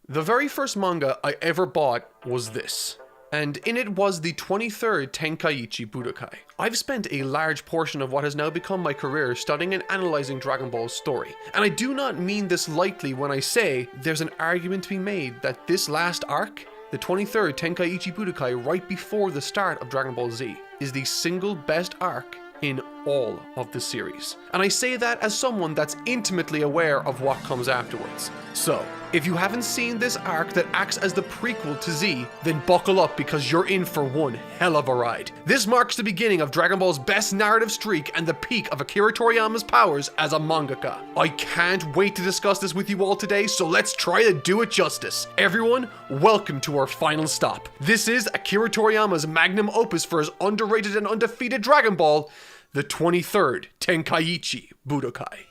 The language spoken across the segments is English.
The very first manga I ever bought was this, and in it was the 23rd Tenkaichi Budokai. I've spent a large portion of what has now become my career studying and analysing Dragon Ball's story, and I do not mean this lightly when I say there's an argument to be made that this last arc, the 23rd Tenkaichi Budokai right before the start of Dragon Ball Z, is the single best arc in all of the series. And I say that as someone that's intimately aware of what comes afterwards. So, if you haven't seen this arc that acts as the prequel to Z, then buckle up because you're in for one hell of a ride. This marks the beginning of Dragon Ball's best narrative streak and the peak of Akira Toriyama's powers as a mangaka. I can't wait to discuss this with you all today, so let's try to do it justice. Everyone, welcome to our final stop. This is Akira Toriyama's magnum opus for his underrated and undefeated Dragon Ball, the 23rd Tenkaichi Budokai.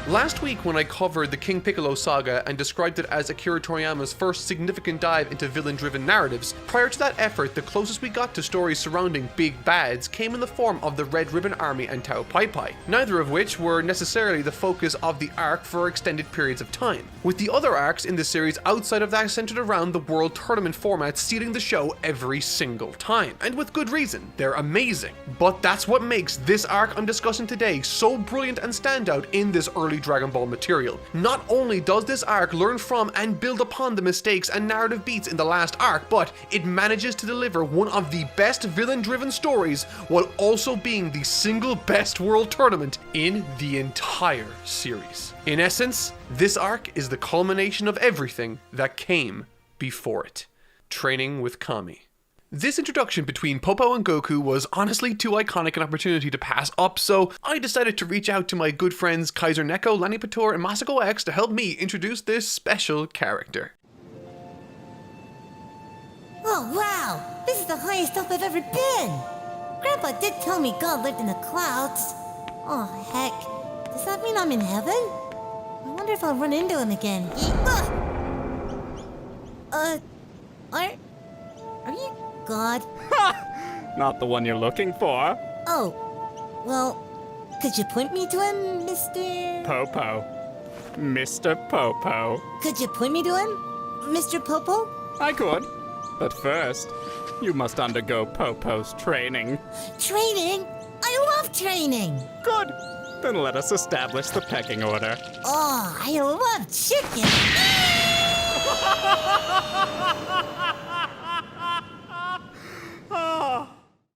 Last week when I covered the King Piccolo saga and described it as Akira Toriyama's first significant dive into villain-driven narratives, prior to that effort the closest we got to stories surrounding big bads came in the form of the Red Ribbon Army and Tao Pai Pai, neither of which were necessarily the focus of the arc for extended periods of time, with the other arcs in the series outside of that centered around the World Tournament format stealing the show every single time, and with good reason. They're amazing. But that's what makes this arc I'm discussing today so brilliant and standout in this early Dragon Ball material. Not only does this arc learn from and build upon the mistakes and narrative beats in the last arc, but it manages to deliver one of the best villain-driven stories while also being the single best world tournament in the entire series. In essence, this arc is the culmination of everything that came before it. Training with Kami. This introduction between Popo and Goku was honestly too iconic an opportunity to pass up, so I decided to reach out to my good friends Kaiser Neko, Lani Pator, and Masako X to help me introduce this special character. Oh wow! This is the highest up I've ever been! Grandpa did tell me God lived in the clouds. Oh heck, does that mean I'm in heaven? I wonder if I'll run into him again. Are you God? Not the one you're looking for. Oh, well, could you point me to him, Mr. Popo. Mr. Popo. Could you point me to him, Mr. Popo? I could. But first, you must undergo Popo's training. Training? I love training! Good. Then let us establish the pecking order. Oh, I love chicken!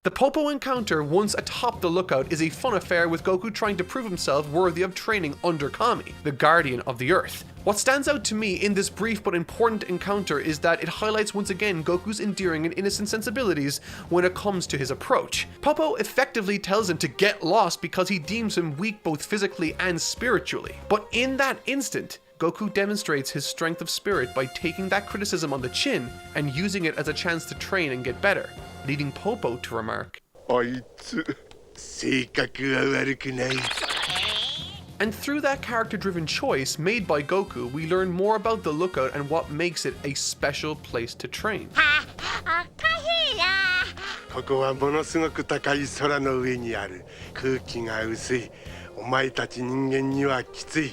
The Popo encounter once atop the lookout is a fun affair with Goku trying to prove himself worthy of training under Kami, the guardian of the Earth. What stands out to me in this brief but important encounter is that it highlights once again Goku's endearing and innocent sensibilities when it comes to his approach. Popo effectively tells him to get lost because he deems him weak both physically and spiritually. But in that instant, Goku demonstrates his strength of spirit by taking that criticism on the chin and using it as a chance to train and get better, leading Popo to remark, and through that character-driven choice made by Goku, we learn more about the lookout and what makes it a special place to train. ここはものすごく高い空の上にある。空気が薄い。お前たち人間にはきつい。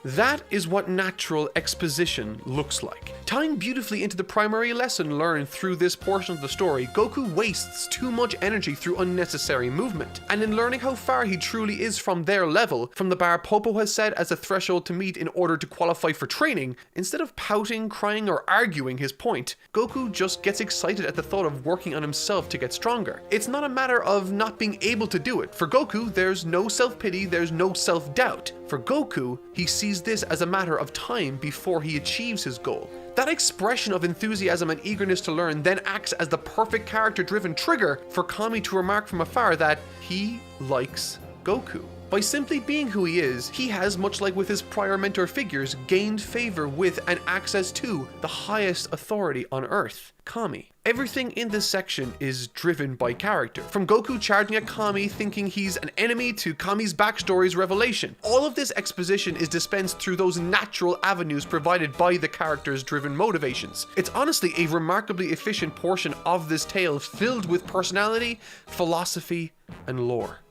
That is what natural exposition looks like. Tying beautifully into the primary lesson learned through this portion of the story, Goku wastes too much energy through unnecessary movement. And in learning how far he truly is from their level, from the bar Popo has set as a threshold to meet in order to qualify for training, instead of pouting, crying, or arguing his point, Goku just gets excited at the thought of working on himself to get stronger. It's not a matter of not being able to do it. For Goku, there's no self-pity, there's no self-doubt. For Goku, he sees this as a matter of time before he achieves his goal. That expression of enthusiasm and eagerness to learn then acts as the perfect character-driven trigger for Kami to remark from afar that he likes Goku. By simply being who he is, he has, much like with his prior mentor figures, gained favor with and access to the highest authority on Earth, Kami. Everything in this section is driven by character. From Goku charging at Kami thinking he's an enemy to Kami's backstory's revelation. All of this exposition is dispensed through those natural avenues provided by the character's driven motivations. It's honestly a remarkably efficient portion of this tale filled with personality, philosophy, and lore.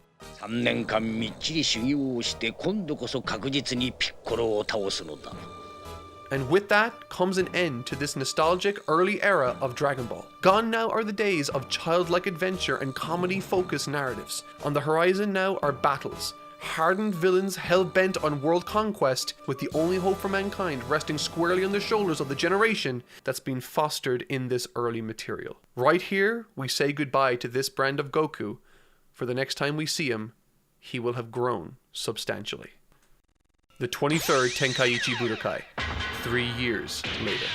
3年間みっちり修行をして今度こそ確実にピッコロを倒すのだ。 And with that comes an end to this nostalgic early era of Dragon Ball. Gone now are the days of childlike adventure and comedy-focused narratives. On the horizon now are battles. Hardened villains hell-bent on world conquest, with the only hope for mankind resting squarely on the shoulders of the generation that's been fostered in this early material. Right here, we say goodbye to this brand of Goku. For the next time we see him, he will have grown substantially. The 23rd Tenkaichi Budokai, 3 years later.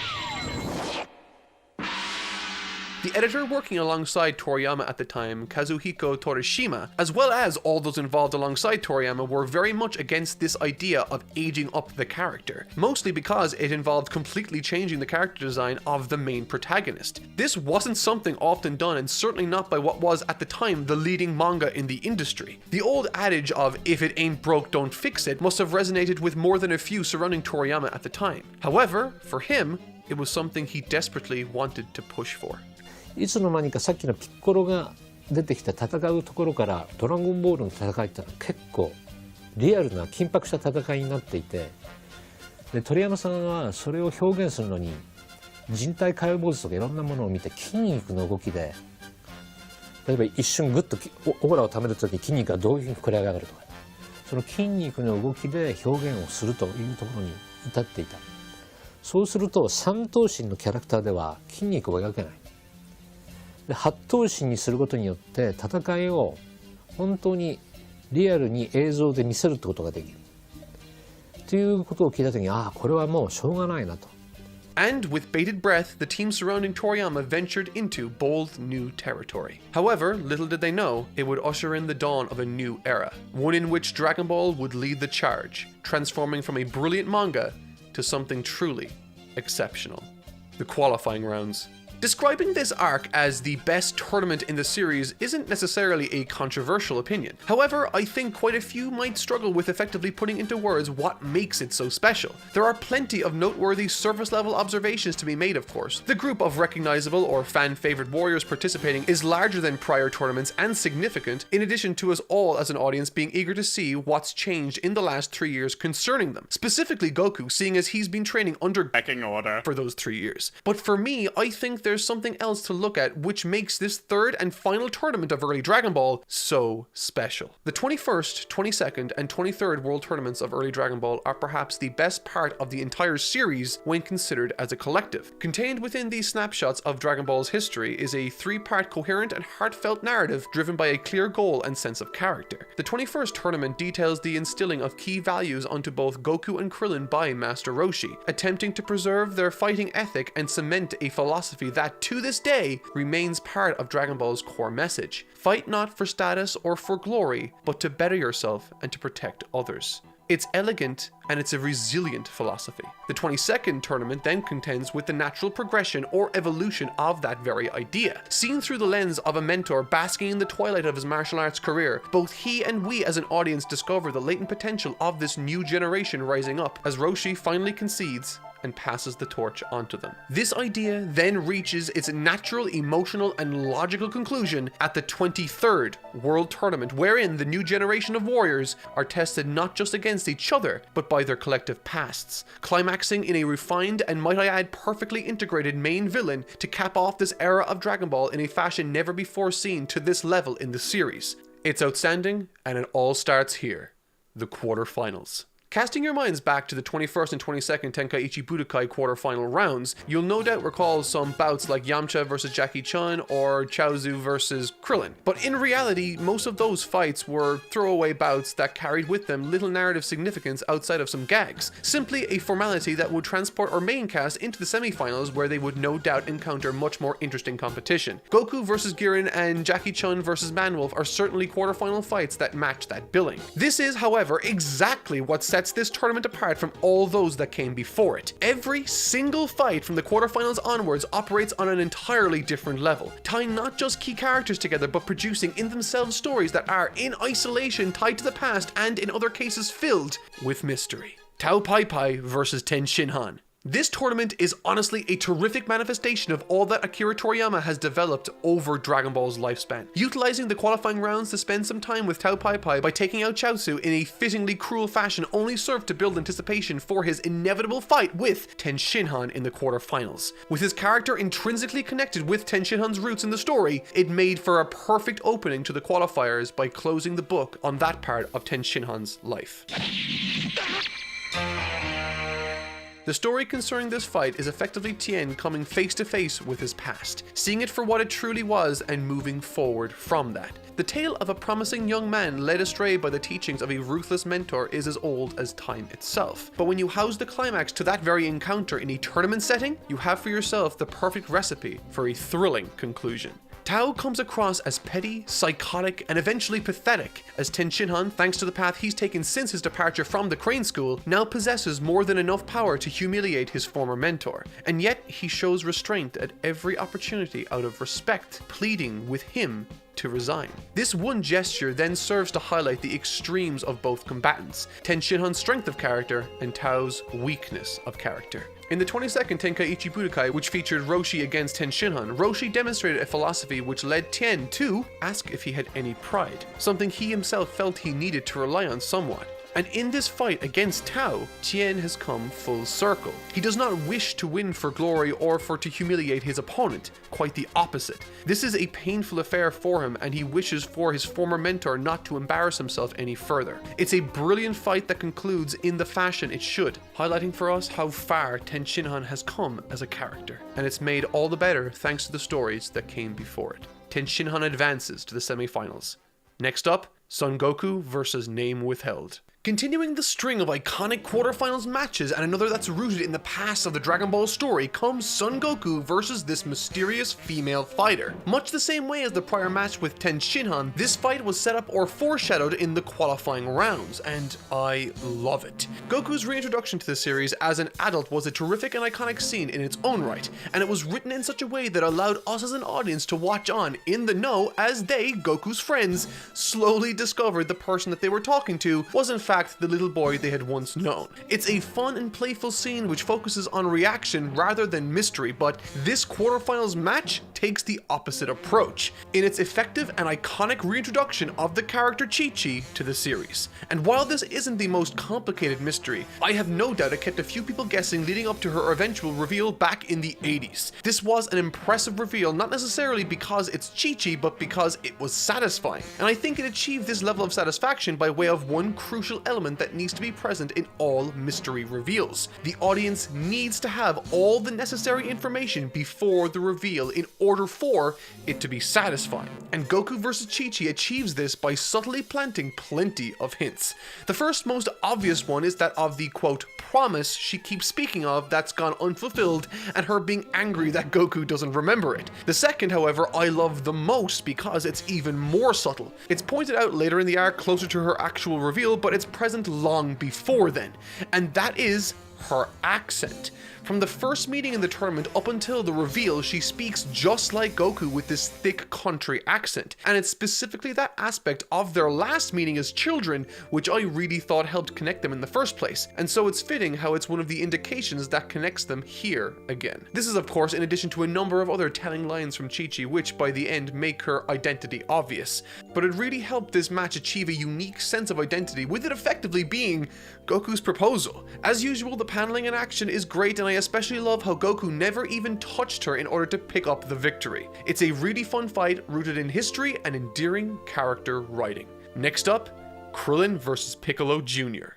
The editor working alongside Toriyama at the time, Kazuhiko Torishima, as well as all those involved alongside Toriyama, were very much against this idea of aging up the character, mostly because it involved completely changing the character design of the main protagonist. This wasn't something often done, and certainly not by what was at the time the leading manga in the industry. The old adage of "if it ain't broke, don't fix it" must have resonated with more than a few surrounding Toriyama at the time. However, for him, it was something he desperately wanted to push for. いつの間にかさっきのピッコロが出てきた戦うところからドラゴンボールの戦いってのは結構リアルな緊迫した戦いになっていて、で鳥山さんはそれを表現するのに人体解剖図とかいろんなものを見て筋肉の動きで、例えば一瞬グッとオーラをためる時筋肉がどういうふうに膨れ上がるとか、その筋肉の動きで表現をするというところに至っていた。そうすると三頭身のキャラクターでは筋肉を描けない。で8頭身にすることによって戦いを本当にリアルに映像で見せるってことができるということを聞いた時に、これはもうしょうがないなと。And with bated breath, the team surrounding Toriyama ventured into bold new territory. However, little did they know, it would usher in the dawn of a new era, one in which Dragon Ball would lead the charge, transforming from a brilliant manga to something truly exceptional. The qualifying rounds. Describing this arc as the best tournament in the series isn't necessarily a controversial opinion. However, I think quite a few might struggle with effectively putting into words what makes it so special. There are plenty of noteworthy surface-level observations to be made, of course. The group of recognizable or fan-favorite warriors participating is larger than prior tournaments and significant, in addition to us all as an audience being eager to see what's changed in the last 3 years concerning them. Specifically Goku, seeing as he's been training under Pecking order. for those 3 years. But for me, I think there's something else to look at which makes this third and final tournament of early Dragon Ball so special. The 21st, 22nd, and 23rd World Tournaments of early Dragon Ball are perhaps the best part of the entire series when considered as a collective. Contained within these snapshots of Dragon Ball's history is a 3-part coherent and heartfelt narrative driven by a clear goal and sense of character. The 21st tournament details the instilling of key values onto both Goku and Krillin by Master Roshi, attempting to preserve their fighting ethic and cement a philosophy that, to this day, remains part of Dragon Ball's core message. Fight not for status or for glory, but to better yourself and to protect others. It's elegant and it's a resilient philosophy. The 22nd tournament then contends with the natural progression or evolution of that very idea. Seen through the lens of a mentor basking in the twilight of his martial arts career, both he and we as an audience discover the latent potential of this new generation rising up as Roshi finally concedes and passes the torch onto them. This idea then reaches its natural, emotional, and logical conclusion at the 23rd World Tournament, wherein the new generation of warriors are tested not just against each other, but by their collective pasts, climaxing in a refined and, might I add, perfectly integrated main villain to cap off this era of Dragon Ball in a fashion never before seen to this level in the series. It's outstanding, and it all starts here, the quarterfinals. Casting your minds back to the 21st and 22nd Tenkaichi Budokai quarterfinal rounds, you'll no doubt recall some bouts like Yamcha versus Jackie Chun or Chaozu versus Krillin. But in reality, most of those fights were throwaway bouts that carried with them little narrative significance outside of some gags, simply a formality that would transport our main cast into the semi-finals where they would no doubt encounter much more interesting competition. Goku versus Girin and Jackie Chun versus Manwolf are certainly quarterfinal fights that match that billing. This is, however, exactly what sets this tournament apart from all those that came before it. Every single fight from the quarterfinals onwards operates on an entirely different level, tying not just key characters together but producing in themselves stories that are in isolation tied to the past and in other cases filled with mystery. Tao Pai Pai versus Tenshinhan. This tournament is honestly a terrific manifestation of all that Akira Toriyama has developed over Dragon Ball's lifespan. Utilizing the qualifying rounds to spend some time with Tao Pai Pai by taking out Chaozu in a fittingly cruel fashion only served to build anticipation for his inevitable fight with Tenshinhan in the quarterfinals. With his character intrinsically connected with Tenshinhan's roots in the story, it made for a perfect opening to the qualifiers by closing the book on that part of Tenshinhan's life. The story concerning this fight is effectively Tien coming face to face with his past, seeing it for what it truly was and moving forward from that. The tale of a promising young man led astray by the teachings of a ruthless mentor is as old as time itself. But when you house the climax to that very encounter in a tournament setting, you have for yourself the perfect recipe for a thrilling conclusion. Tao comes across as petty, psychotic, and eventually pathetic, as Tenshinhan, thanks to the path he's taken since his departure from the Crane School, now possesses more than enough power to humiliate his former mentor. And yet, he shows restraint at every opportunity out of respect, pleading with him to resign. This one gesture then serves to highlight the extremes of both combatants, Tenshinhan's strength of character and Tao's weakness of character. In the 22nd Tenkaichi Budokai, which featured Roshi against Tenshinhan, Roshi demonstrated a philosophy which led Tien to ask if he had any pride, something he himself felt he needed to rely on somewhat. And in this fight against Tao, Tien has come full circle. He does not wish to win for glory or to humiliate his opponent, quite the opposite. This is a painful affair for him and he wishes for his former mentor not to embarrass himself any further. It's a brilliant fight that concludes in the fashion it should, highlighting for us how far Tenshinhan has come as a character. And it's made all the better thanks to the stories that came before it. Tenshinhan advances to the semi-finals. Next up, Son Goku versus Name Withheld. Continuing the string of iconic quarterfinals matches and another that's rooted in the past of the Dragon Ball story comes Son Goku versus this mysterious female fighter. Much the same way as the prior match with Tenshinhan, this fight was set up or foreshadowed in the qualifying rounds, and I love it. Goku's reintroduction to the series as an adult was a terrific and iconic scene in its own right, and it was written in such a way that allowed us as an audience to watch on in the know as they, Goku's friends, slowly discovered the person that they were talking to was in fact the little boy they had once known. It's a fun and playful scene which focuses on reaction rather than mystery, but this quarterfinals match takes the opposite approach in its effective and iconic reintroduction of the character Chi-Chi to the series. And while this isn't the most complicated mystery, I have no doubt it kept a few people guessing leading up to her eventual reveal back in the 80s. This was an impressive reveal, not necessarily because it's Chi-Chi, but because it was satisfying. And I think it achieved this level of satisfaction by way of one crucial element that needs to be present in all mystery reveals. The audience needs to have all the necessary information before the reveal in order for it to be satisfying. And Goku vs. Chi-Chi achieves this by subtly planting plenty of hints. The first most obvious one is that of the quote promise she keeps speaking of that's gone unfulfilled and her being angry that Goku doesn't remember it. The second, however, I love the most because it's even more subtle. It's pointed out later in the arc closer to her actual reveal, but it's present long before then, and that is her accent. From the first meeting in the tournament up until the reveal, she speaks just like Goku with this thick country accent, and it's specifically that aspect of their last meeting as children which I really thought helped connect them in the first place, and so it's fitting how it's one of the indications that connects them here again. This is of course in addition to a number of other telling lines from Chi-Chi which by the end make her identity obvious, but it really helped this match achieve a unique sense of identity, with it effectively being Goku's proposal. As usual, the paneling and action is great, and I especially love how Goku never even touched her in order to pick up the victory. It's a really fun fight rooted in history and endearing character writing. Next up, Krillin vs. Piccolo Jr.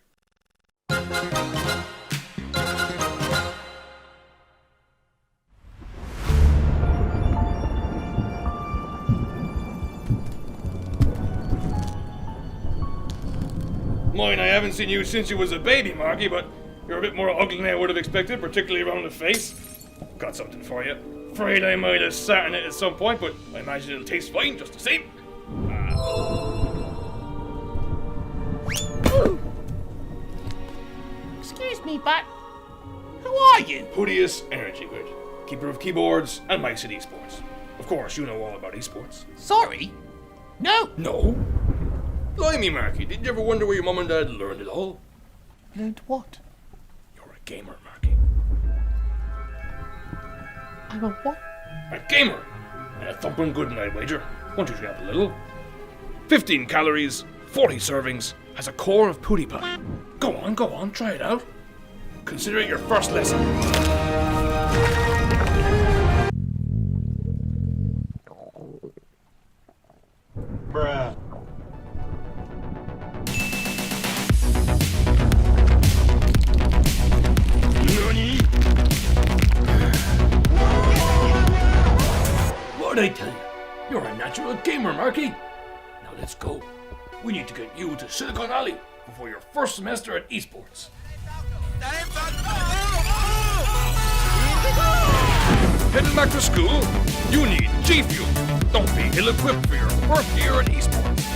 Mind, I haven't seen you since you was a baby, Marky, but you're a bit more ugly than I would have expected, particularly around the face. Got something for you. Afraid I might have sat in it at some point, but I imagine it'll taste fine just the same. Excuse me, but who are you? Putius Energy Grid, keeper of keyboards and mice at esports. Of course, you know all about esports. Sorry? No. No? Blimey, Marky, did you ever wonder where your mum and dad learned it all? Learned what? You're a gamer, Marky. I'm a what? A gamer! And a thumping good night wager. Won't you try up a little? 15 calories, 40 servings, has a core of pootie pie. Go on, try it out. Consider it your first lesson. Bruh. Nani? What'd I tell you? You're a natural gamer, Marky. Now let's go. We need to get you to Silicon Alley before your first semester at esports. Heading back to school? You need G Fuel. Don't be ill-equipped for your first year at esports.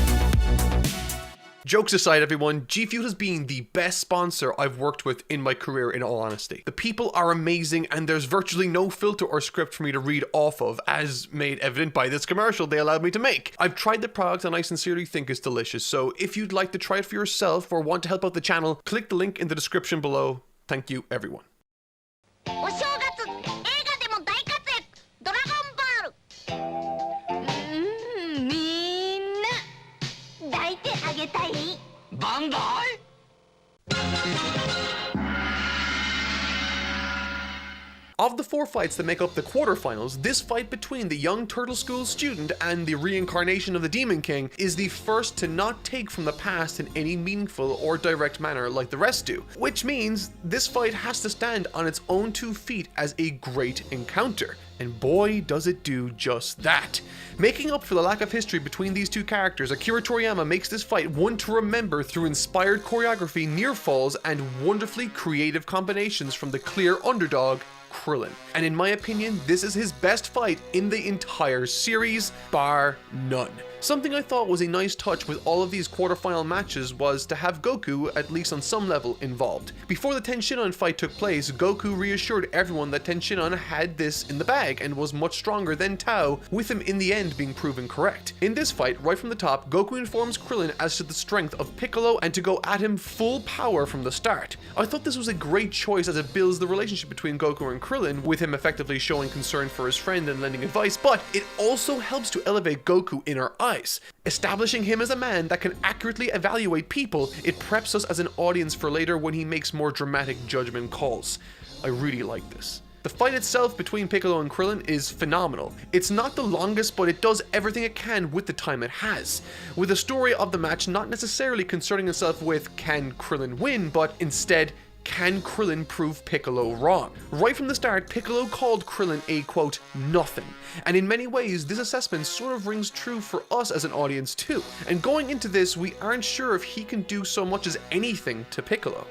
Jokes aside, everyone, G Fuel has been the best sponsor I've worked with in my career, in all honesty. The people are amazing, and there's virtually no filter or script for me to read off of, as made evident by this commercial they allowed me to make. I've tried the product and I sincerely think it's delicious, so if you'd like to try it for yourself or want to help out the channel, click the link in the description below. Thank you, everyone. お正月、映画でも大活躍、ドラゴンボール。みんな、抱いてあげたい。バンダイ Of the 4 fights that make up the quarterfinals, this fight between the young Turtle School student and the reincarnation of the Demon King is the first to not take from the past in any meaningful or direct manner like the rest do, which means this fight has to stand on its own 2 feet as a great encounter. And boy, does it do just that. Making up for the lack of history between these 2 characters, Akira Toriyama makes this fight one to remember through inspired choreography, near falls, and wonderfully creative combinations from the clear underdog, Krillin. And in my opinion, this is his best fight in the entire series, bar none. Something I thought was a nice touch with all of these quarterfinal matches was to have Goku, at least on some level, involved. Before the Tenshinhan fight took place, Goku reassured everyone that Tenshinhan had this in the bag and was much stronger than Tao, with him in the end being proven correct. In this fight, right from the top, Goku informs Krillin as to the strength of Piccolo and to go at him full power from the start. I thought this was a great choice as it builds the relationship between Goku and Krillin, with him effectively showing concern for his friend and lending advice, but it also helps to elevate Goku in our eyes. Establishing him as a man that can accurately evaluate people, it preps us as an audience for later when he makes more dramatic judgment calls. I really like this. The fight itself between Piccolo and Krillin is phenomenal. It's not the longest, but it does everything it can with the time it has, with the story of the match not necessarily concerning itself with can Krillin win, but instead, can Krillin prove Piccolo wrong? Right from the start, Piccolo called Krillin a, quote, nothing. And in many ways, this assessment sort of rings true for us as an audience too. And going into this, we aren't sure if he can do so much as anything to Piccolo.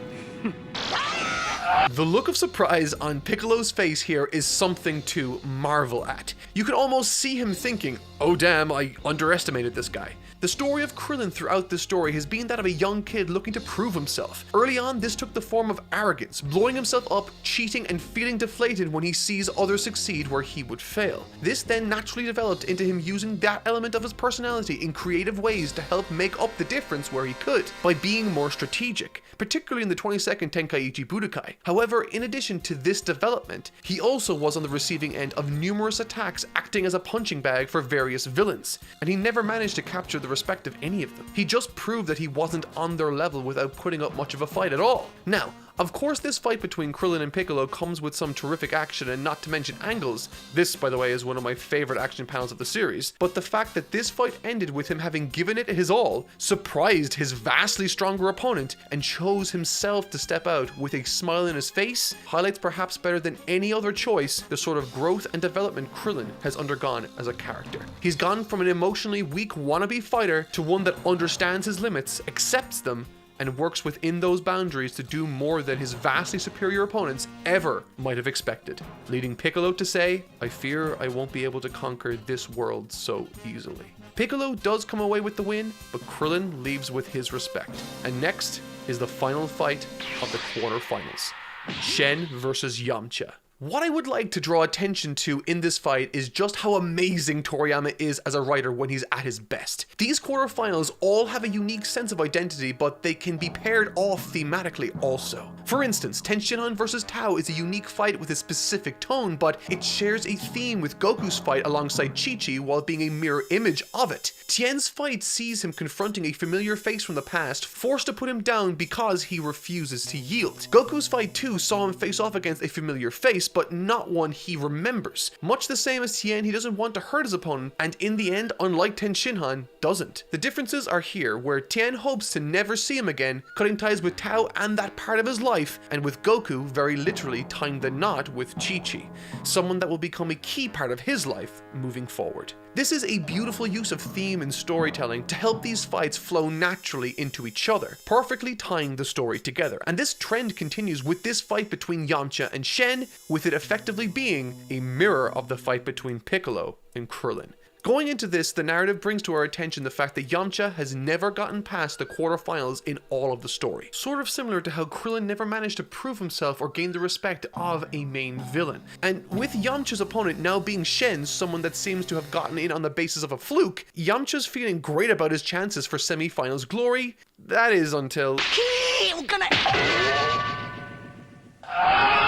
The look of surprise on Piccolo's face here is something to marvel at. You can almost see him thinking, oh damn, I underestimated this guy. The story of Krillin throughout this story has been that of a young kid looking to prove himself. Early on, this took the form of arrogance, blowing himself up, cheating, and feeling deflated when he sees others succeed where he would fail. This then naturally developed into him using that element of his personality in creative ways to help make up the difference where he could, by being more strategic, particularly in the 22nd Tenkaichi Budokai. However, in addition to this development, he also was on the receiving end of numerous attacks acting as a punching bag for various villains, and he never managed to capture the respect of any of them. He just proved that he wasn't on their level without putting up much of a fight at all. Now, Of course, this fight between Krillin and Piccolo comes with some terrific action and not to mention angles. This, by the way, is one of my favorite action panels of the series. But the fact that this fight ended with him having given it his all, surprised his vastly stronger opponent, and chose himself to step out with a smile in his face, highlights perhaps better than any other choice the sort of growth and development Krillin has undergone as a character. He's gone from an emotionally weak wannabe fighter to one that understands his limits, accepts them, and works within those boundaries to do more than his vastly superior opponents ever might have expected, leading Piccolo to say, "I fear I won't be able to conquer this world so easily." Piccolo does come away with the win, but Krillin leaves with his respect. And next is the final fight of the quarterfinals. Shen versus Yamcha. What I would like to draw attention to in this fight is just how amazing Toriyama is as a writer when he's at his best. These quarterfinals all have a unique sense of identity, but they can be paired off thematically also. For instance, Tenshinhan vs. Tao is a unique fight with a specific tone, but it shares a theme with Goku's fight alongside Chi-Chi while being a mirror image of it. Tien's fight sees him confronting a familiar face from the past, forced to put him down because he refuses to yield. Goku's fight too saw him face off against a familiar face, but not one he remembers. Much the same as Tien, he doesn't want to hurt his opponent, and in the end, unlike Tenshinhan, doesn't. The differences are here, where Tien hopes to never see him again, cutting ties with Tao and that part of his life, and with Goku very literally tying the knot with Chi-Chi, someone that will become a key part of his life moving forward. This is a beautiful use of theme and storytelling to help these fights flow naturally into each other, perfectly tying the story together. And this trend continues with this fight between Yamcha and Shen, with it effectively being a mirror of the fight between Piccolo and Krillin. Going into this, the narrative brings to our attention the fact that Yamcha has never gotten past the quarterfinals in all of the story. Sort of similar to how Krillin never managed to prove himself or gain the respect of a main villain. And with Yamcha's opponent now being Shen, someone that seems to have gotten in on the basis of a fluke, Yamcha's feeling great about his chances for semi-finals glory. That is until...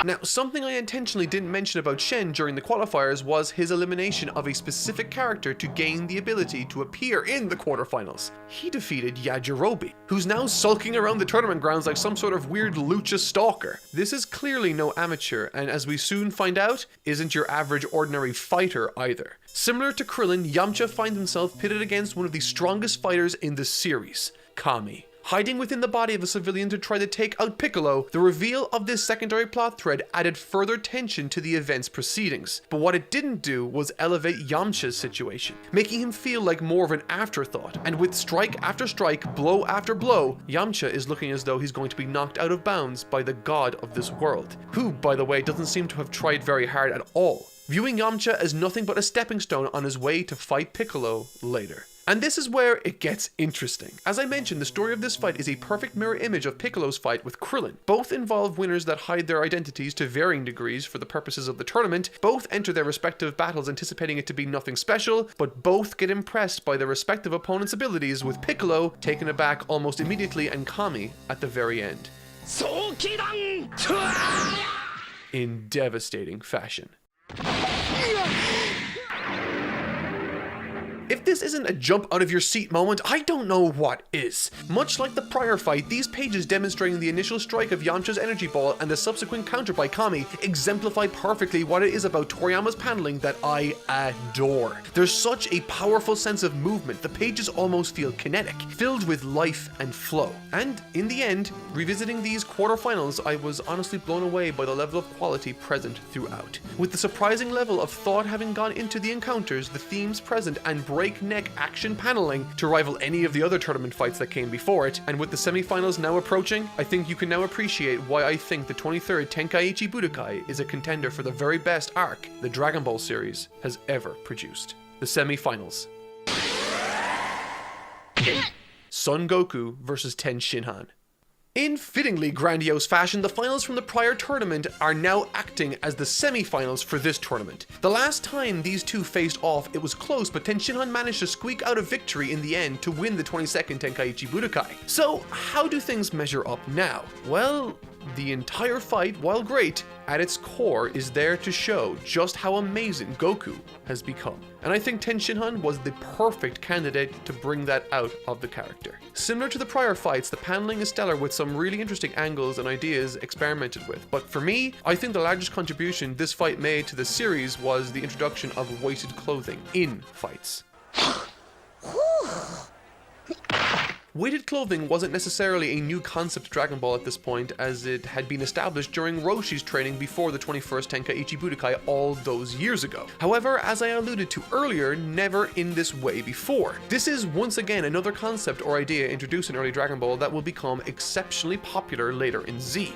Now, something I intentionally didn't mention about Shen during the qualifiers was his elimination of a specific character to gain the ability to appear in the quarterfinals. He defeated Yajirobe, who's now sulking around the tournament grounds like some sort of weird lucha stalker. This is clearly no amateur, and as we soon find out, isn't your average ordinary fighter either. Similar to Krillin, Yamcha finds himself pitted against one of the strongest fighters in the series, Kami. Hiding within the body of a civilian to try to take out Piccolo, the reveal of this secondary plot thread added further tension to the event's proceedings. But what it didn't do was elevate Yamcha's situation, making him feel like more of an afterthought. And with strike after strike, blow after blow, Yamcha is looking as though he's going to be knocked out of bounds by the god of this world, who, by the way, doesn't seem to have tried very hard at all, viewing Yamcha as nothing but a stepping stone on his way to fight Piccolo later. And this is where it gets interesting. As I mentioned, the story of this fight is a perfect mirror image of Piccolo's fight with Krillin. Both involve winners that hide their identities to varying degrees for the purposes of the tournament, both enter their respective battles anticipating it to be nothing special, but both get impressed by their respective opponents' abilities, with Piccolo taken aback almost immediately and Kami at the very end. In devastating fashion. If this isn't a jump out of your seat moment, I don't know what is. Much like the prior fight, these pages demonstrating the initial strike of Yamcha's energy ball and the subsequent counter by Kami exemplify perfectly what it is about Toriyama's paneling that I adore. There's such a powerful sense of movement, the pages almost feel kinetic, filled with life and flow. And in the end, revisiting these quarterfinals, I was honestly blown away by the level of quality present throughout. With the surprising level of thought having gone into the encounters, the themes present, and breakneck action paneling to rival any of the other tournament fights that came before it, and with the semi-finals now approaching, I think you can now appreciate why I think the 23rd Tenkaichi Budokai is a contender for the very best arc the Dragon Ball series has ever produced. The semi-finals. Son Goku versus Tenshinhan. In fittingly grandiose fashion, the finals from the prior tournament are now acting as the semi-finals for this tournament. The last time these two faced off, it was close, but Tenshinhan managed to squeak out a victory in the end to win the 22nd Tenkaichi Budokai. So, how do things measure up now? Well, The entire fight, while great, at its core is there to show just how amazing Goku has become. And I think Tenshinhan was the perfect candidate to bring that out of the character. Similar to the prior fights, the paneling is stellar with some really interesting angles and ideas experimented with. But for me, I think the largest contribution this fight made to the series was the introduction of weighted clothing in fights. Weighted clothing wasn't necessarily a new concept to Dragon Ball at this point, as it had been established during Roshi's training before the 21st Tenkaichi Budokai all those years ago. However, as I alluded to earlier, never in this way before. This is once again another concept or idea introduced in early Dragon Ball that will become exceptionally popular later in Z.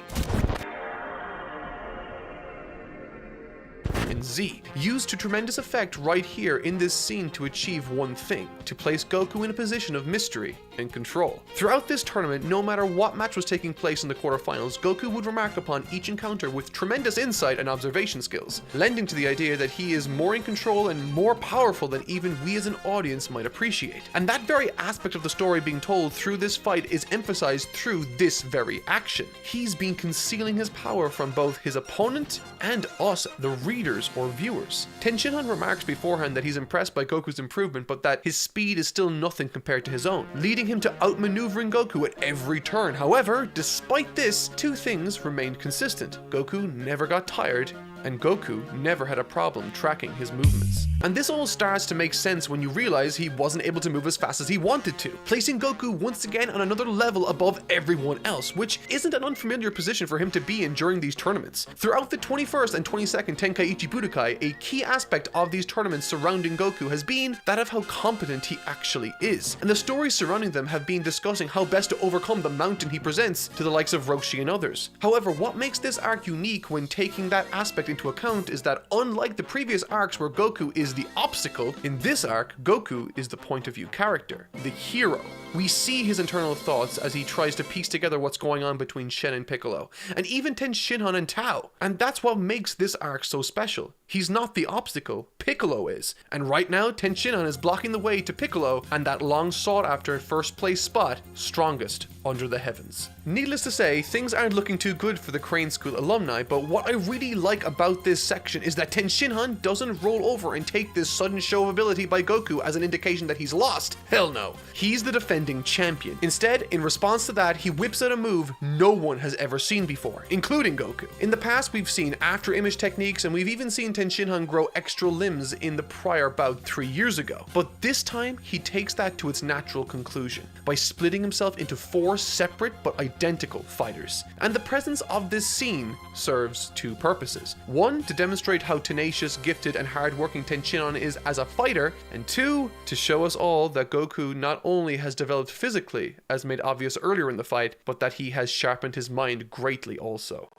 Used to tremendous effect right here in this scene to achieve one thing: to place Goku in a position of mystery and control. Throughout this tournament, no matter what match was taking place in the quarterfinals, Goku would remark upon each encounter with tremendous insight and observation skills, lending to the idea that he is more in control and more powerful than even we as an audience might appreciate. And that very aspect of the story being told through this fight is emphasized through this very action. He's been concealing his power from both his opponent and us, the readers or viewers. Tenshinhan remarks beforehand that he's impressed by Goku's improvement, but that his speed is still nothing compared to his own, leading him to outmaneuvering Goku at every turn. However, despite this, two things remained consistent: Goku never got tired, and Goku never had a problem tracking his movements. And this all starts to make sense when you realize he wasn't able to move as fast as he wanted to, placing Goku once again on another level above everyone else, which isn't an unfamiliar position for him to be in during these tournaments. Throughout the 21st and 22nd Tenkaichi Budokai, a key aspect of these tournaments surrounding Goku has been that of how competent he actually is, and the stories surrounding them have been discussing how best to overcome the mountain he presents to the likes of Roshi and others. However, what makes this arc unique when taking that aspect into account is that, unlike the previous arcs where Goku is the obstacle, in this arc, Goku is the point of view character, the hero. We see his internal thoughts as he tries to piece together what's going on between Shen and Piccolo, and even Tenshinhan and Tao, and that's what makes this arc so special. He's not the obstacle, Piccolo is, and right now Tenshinhan is blocking the way to Piccolo and that long sought after first place spot, strongest under the heavens. Needless to say, things aren't looking too good for the Crane School alumni, but what I really like about this section is that Tenshinhan doesn't roll over and take this sudden show of ability by Goku as an indication that he's lost. Hell no. He's the defending champion. Instead, in response to that, he whips out a move no one has ever seen before, including Goku. In the past, we've seen after image techniques, and we've even seen Tenshinhan grow extra limbs in the prior bout 3 years ago. But this time, he takes that to its natural conclusion by splitting himself into 4 separate but identical fighters. And the presence of this scene serves 2 purposes. 1, to demonstrate how tenacious, gifted, and hardworking Tenshinhan is as a fighter, and 2, to show us all that Goku not only has developed physically, as made obvious earlier in the fight, but that he has sharpened his mind greatly also.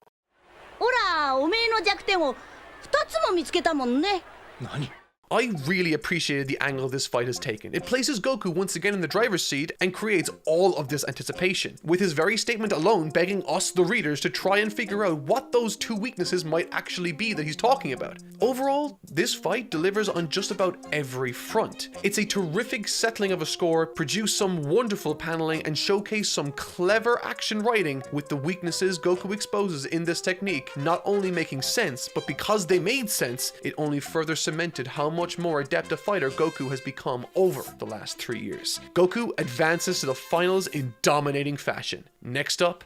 ほら、おめえの弱点を2つも見つけたもんね。何? I really appreciated the angle this fight has taken. It places Goku once again in the driver's seat and creates all of this anticipation, with his very statement alone begging us, the readers, to try and figure out what those 2 weaknesses might actually be that he's talking about. Overall, this fight delivers on just about every front. It's a terrific settling of a score, produced some wonderful paneling, and showcased some clever action writing with the weaknesses Goku exposes in this technique not only making sense, but because they made sense, it only further cemented how much more adept a fighter Goku has become over the last 3 years. Goku advances to the finals in dominating fashion. Next up,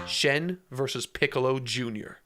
Shen versus Piccolo Jr.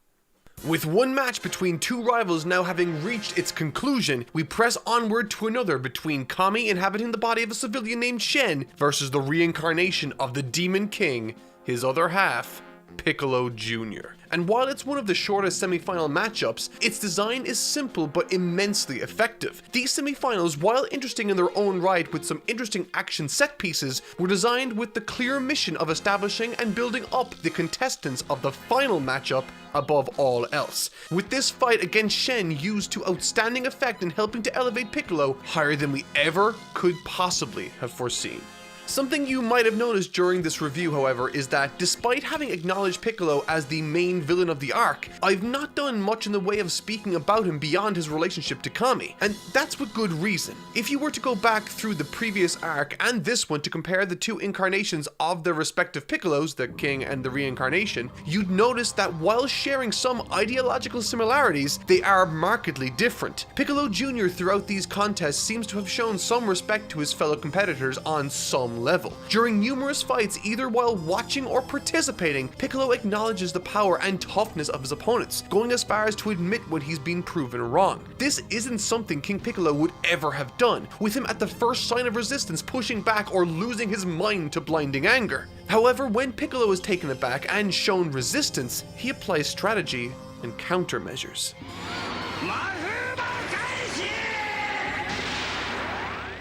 With one match between 2 rivals now having reached its conclusion, we press onward to another between Kami inhabiting the body of a civilian named Shen versus the reincarnation of the Demon King, his other half, Piccolo Jr. And while it's one of the shortest semi-final matchups, its design is simple but immensely effective. These semi-finals, while interesting in their own right with some interesting action set pieces, were designed with the clear mission of establishing and building up the contestants of the final matchup above all else, with this fight against Shen used to outstanding effect in helping to elevate Piccolo higher than we ever could possibly have foreseen. Something you might have noticed during this review, however, is that despite having acknowledged Piccolo as the main villain of the arc, I've not done much in the way of speaking about him beyond his relationship to Kami, and that's with good reason. If you were to go back through the previous arc and this one to compare the two incarnations of their respective Piccolos, the King and the Reincarnation, you'd notice that while sharing some ideological similarities, they are markedly different. Piccolo Jr. throughout these contests seems to have shown some respect to his fellow competitors on some level. During numerous fights, either while watching or participating, Piccolo acknowledges the power and toughness of his opponents, going as far as to admit when he's been proven wrong. This isn't something King Piccolo would ever have done, with him at the first sign of resistance pushing back or losing his mind to blinding anger. However, when Piccolo is taken aback and shown resistance, he applies strategy and countermeasures.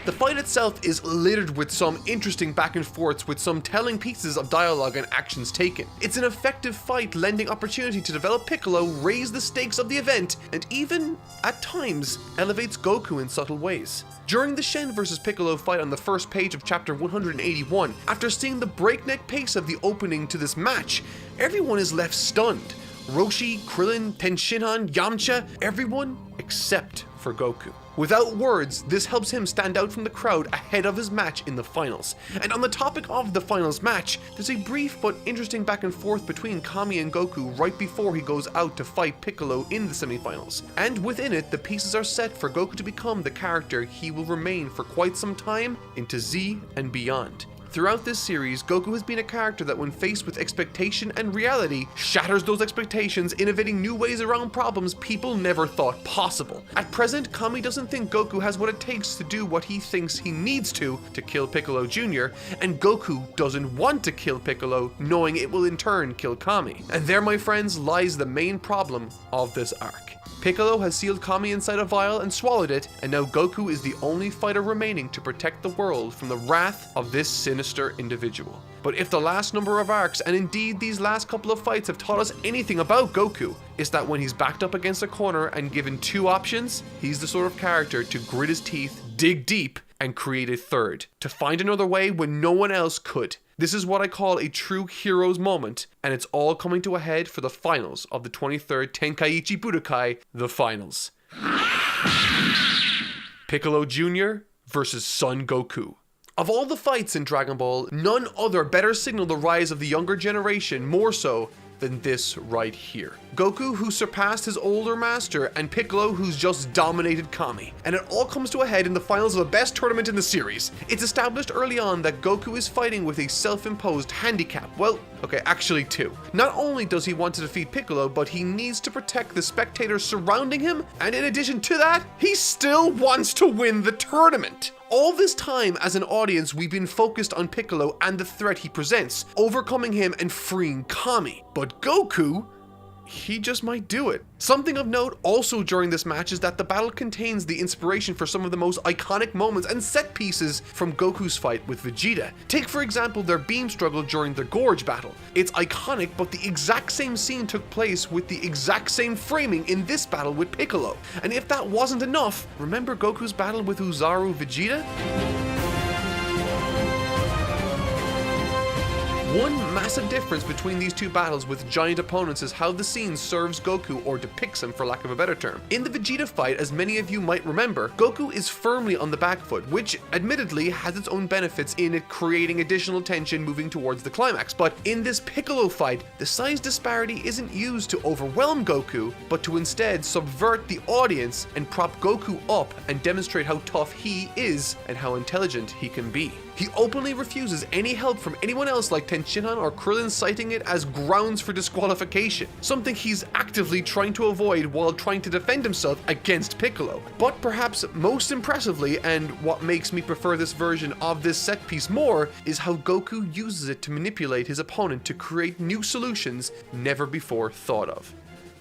The fight itself is littered with some interesting back and forths with some telling pieces of dialogue and actions taken. It's an effective fight lending opportunity to develop Piccolo, raise the stakes of the event, and even, at times, elevates Goku in subtle ways. During the Shen vs Piccolo fight on the first page of chapter 181, after seeing the breakneck pace of the opening to this match, everyone is left stunned. Roshi, Krillin, Tenshinhan, Yamcha, everyone except for Goku. Without words, this helps him stand out from the crowd ahead of his match in the finals. And on the topic of the finals match, there's a brief but interesting back and forth between Kami and Goku right before he goes out to fight Piccolo in the semifinals. And within it, the pieces are set for Goku to become the character he will remain for quite some time into Z and beyond. Throughout this series, Goku has been a character that when faced with expectation and reality, shatters those expectations, innovating new ways around problems people never thought possible. At present, Kami doesn't think Goku has what it takes to do what he thinks he needs to kill Piccolo Jr., and Goku doesn't want to kill Piccolo, knowing it will in turn kill Kami. And there, my friends, lies the main problem of this arc. Piccolo has sealed Kami inside a vial and swallowed it, and now Goku is the only fighter remaining to protect the world from the wrath of this sinister individual. But if the last number of arcs, and indeed these last couple of fights, have taught us anything about Goku, it's that when he's backed up against a corner and given two options, he's the sort of character to grit his teeth, dig deep, and create a third, to find another way when no one else could. This is what I call a true hero's moment, and it's all coming to a head for the finals of the 23rd Tenkaichi Budokai, the finals. Piccolo Jr. versus Son Goku. Of all the fights in Dragon Ball, none other better signal the rise of the younger generation more so than this right here. Goku, who surpassed his older master, and Piccolo, who's just dominated Kami. And it all comes to a head in the finals of the best tournament in the series. It's established early on that Goku is fighting with a self-imposed handicap. Well, okay, actually two. Not only does he want to defeat Piccolo, but he needs to protect the spectators surrounding him, and in addition to that, he still wants to win the tournament. All this time, as an audience, we've been focused on Piccolo and the threat he presents, overcoming him and freeing Kami. But Goku, he just might do it. Something of note also during this match is that the battle contains the inspiration for some of the most iconic moments and set pieces from Goku's fight with Vegeta. Take for example their beam struggle during the Gorge battle. It's iconic, but the exact same scene took place with the exact same framing in this battle with Piccolo. And if that wasn't enough, remember Goku's battle with Uzaru Vegeta? One massive difference between these two battles with giant opponents is how the scene serves Goku, or depicts him for lack of a better term. In the Vegeta fight, as many of you might remember, Goku is firmly on the back foot, which admittedly has its own benefits in it creating additional tension moving towards the climax. But in this Piccolo fight, the size disparity isn't used to overwhelm Goku, but to instead subvert the audience and prop Goku up and demonstrate how tough he is and how intelligent he can be. He openly refuses any help from anyone else like Tenshinhan or Krillin, citing it as grounds for disqualification, something he's actively trying to avoid while trying to defend himself against Piccolo. But perhaps most impressively, and what makes me prefer this version of this set piece more, is how Goku uses it to manipulate his opponent to create new solutions never before thought of.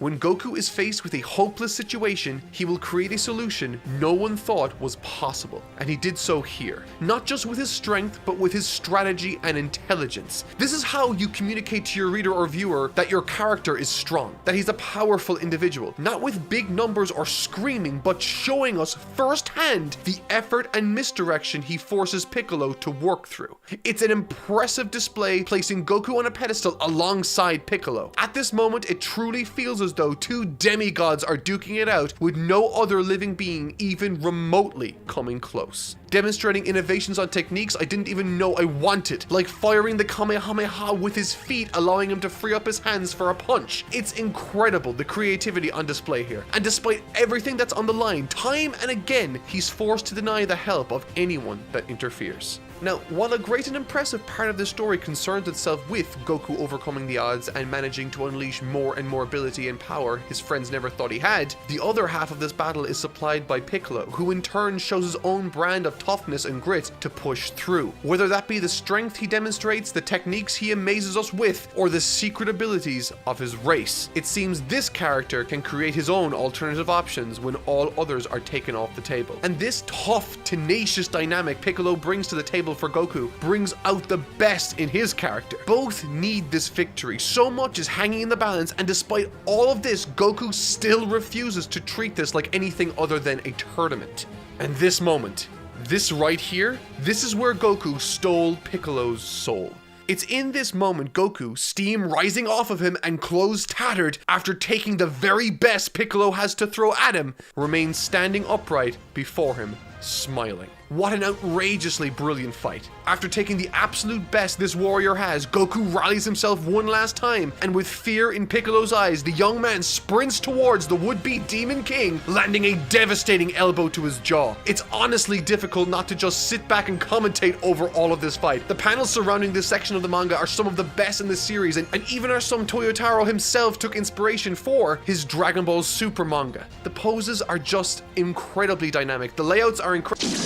When Goku is faced with a hopeless situation, he will create a solution no one thought was possible. And he did so here. Not just with his strength, but with his strategy and intelligence. This is how you communicate to your reader or viewer that your character is strong, that he's a powerful individual. Not with big numbers or screaming, but showing us firsthand the effort and misdirection he forces Piccolo to work through. It's an impressive display, placing Goku on a pedestal alongside Piccolo. At this moment, it truly feels as though two demigods are duking it out, with no other living being even remotely coming close. Demonstrating innovations on techniques I didn't even know I wanted, like firing the Kamehameha with his feet, allowing him to free up his hands for a punch. It's incredible, the creativity on display here. And despite everything that's on the line, time and again, he's forced to deny the help of anyone that interferes. Now, while a great and impressive part of this story concerns itself with Goku overcoming the odds and managing to unleash more and more ability and power his friends never thought he had, the other half of this battle is supplied by Piccolo, who in turn shows his own brand of toughness and grit to push through. Whether that be the strength he demonstrates, the techniques he amazes us with, or the secret abilities of his race, it seems this character can create his own alternative options when all others are taken off the table. And this tough, tenacious dynamic Piccolo brings to the table for Goku brings out the best in his character. Both need this victory. So much is hanging in the balance, and despite all of this, Goku still refuses to treat this like anything other than a tournament. And this moment, this right here, this is where Goku stole Piccolo's soul. It's in this moment Goku, steam rising off of him and clothes tattered after taking the very best Piccolo has to throw at him, remains standing upright before him, smiling. What an outrageously brilliant fight. After taking the absolute best this warrior has, Goku rallies himself one last time, and with fear in Piccolo's eyes, the young man sprints towards the would-be Demon King, landing a devastating elbow to his jaw. It's honestly difficult not to just sit back and commentate over all of this fight. The panels surrounding this section of the manga are some of the best in the series, and even our son Toyotaro himself took inspiration for his Dragon Ball Super manga. The poses are just incredibly dynamic. The layouts are incredible.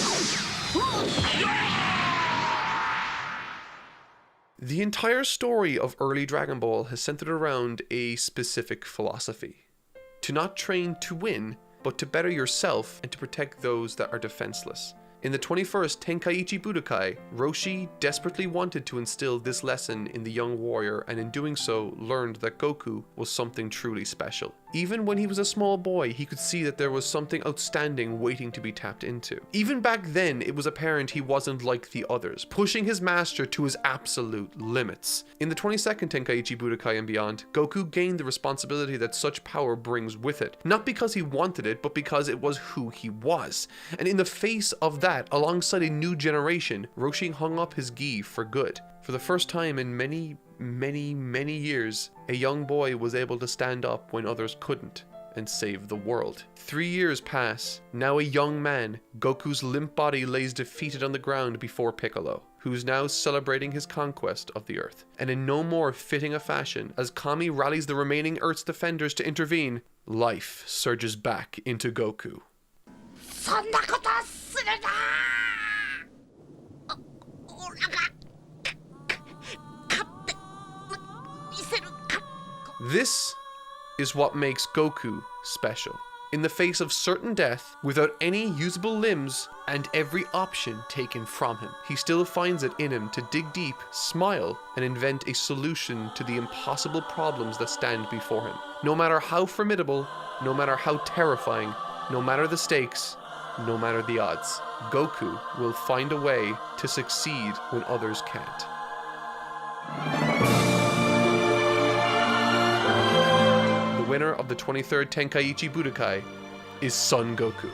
The entire story of early Dragon Ball has centered around a specific philosophy. To not train to win, but to better yourself and to protect those that are defenseless. In the 21st Tenkaichi Budokai, Roshi desperately wanted to instill this lesson in the young warrior, and in doing so learned that Goku was something truly special. Even when he was a small boy, he could see that there was something outstanding waiting to be tapped into. Even back then, it was apparent he wasn't like the others, pushing his master to his absolute limits. In the 22nd Tenkaichi Budokai and beyond, Goku gained the responsibility that such power brings with it. Not because he wanted it, but because it was who he was. And in the face of that, alongside a new generation, Roshi hung up his gi for good. For the first time in many years, a young boy was able to stand up when others couldn't and save the world. 3 years pass. Now a young man, Goku's limp body lays defeated on the ground before Piccolo, who's now celebrating his conquest of the Earth. And in no more fitting a fashion, as Kami rallies the remaining Earth's defenders to intervene, life surges back into Goku. This is what makes Goku special. In the face of certain death, without any usable limbs, and every option taken from him, he still finds it in him to dig deep, smile, and invent a solution to the impossible problems that stand before him. No matter how formidable, no matter how terrifying, no matter the stakes, no matter the odds, Goku will find a way to succeed when others can't. The winner of the 23rd Tenkaichi Budokai is Son Goku.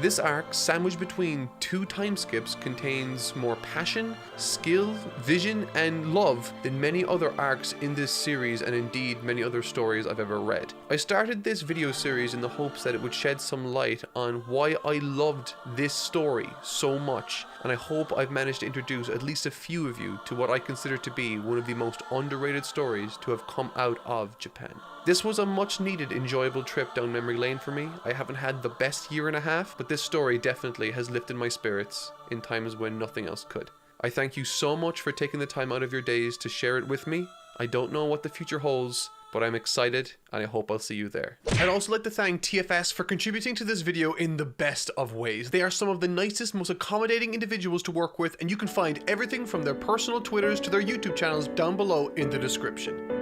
This arc, sandwiched between two time skips, contains more passion, skill, vision, and love than many other arcs in this series, and indeed many other stories I've ever read. I started this video series in the hopes that it would shed some light on why I loved this story so much, and I hope I've managed to introduce at least a few of you to what I consider to be one of the most underrated stories to have come out of Japan. This was a much needed, enjoyable trip down memory lane for me. I haven't had the best year and a half, but this story definitely has lifted my spirits in times when nothing else could. I thank you so much for taking the time out of your days to share it with me. I don't know what the future holds, but I'm excited and I hope I'll see you there. I'd also like to thank TFS for contributing to this video in the best of ways. They are some of the nicest, most accommodating individuals to work with, and you can find everything from their personal Twitters to their YouTube channels down below in the description.